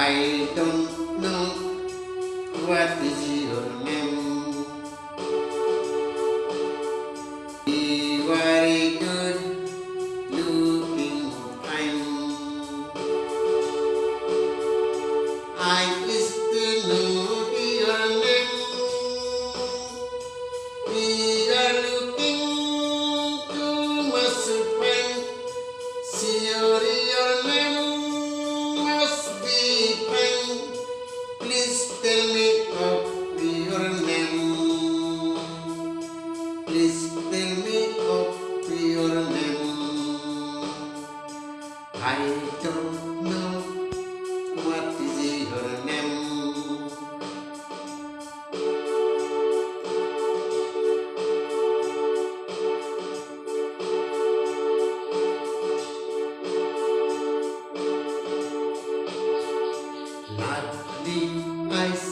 I don't know what is your name. You are a good looking fine. I wish to know your name. We are looking to must find. Sure, your name must be fine. Please tell me of your name. Please tell me of your name. I don't know what is your name. Lovely eyes,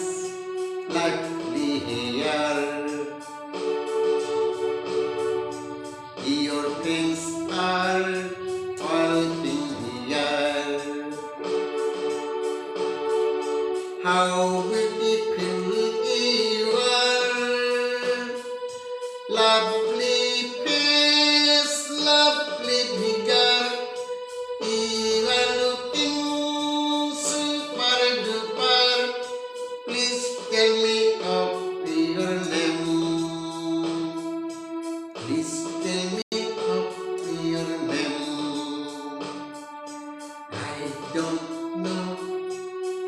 lovely hair. Your things are all in here. How beautiful you are. Lovely face, lovely figure. You are looking super duper. Please tell me of your name. Please tell me of your name. I don't know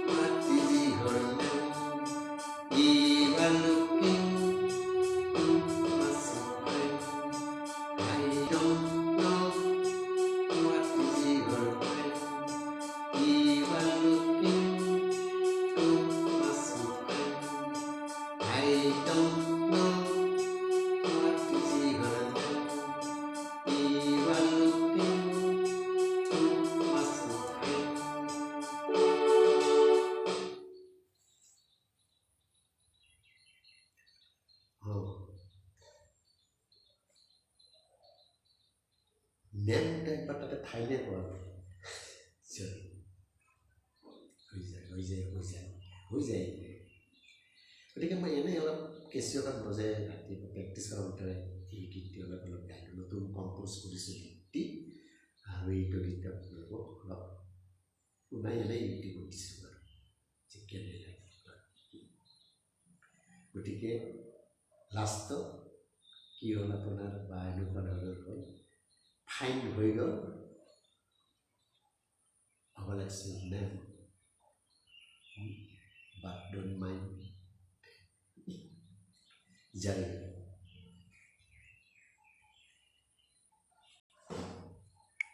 what is your name. You are looking to must find. I don't know what is your name. You are looking to must find. I don't know what is your name. You are looking to must find. Name type but at a tiny one. Sorry. Who is it? গতিকে মই এনেই অলপ কেচিঅ'টাত বজাই ৰাতিপুৱা practice কৰাৰ ভিতৰত এই গীতটি অলপ গাইলোঁ নতুন কম্প'জ কৰিছোঁ গীতটি আৰু এইটো গীত আপোনালোকক অলপ শুনাই এনেই ইউটিউবত দিছোঁ বাৰু যে কেনে লাগে গতিকে লাষ্টত কি হ'ল আপোনাৰ বা এনেকুৱা ধৰণৰ হ'ল ফাইন হৈ গ'ল হ'ব লাগিছিল name but don't mind. Jai.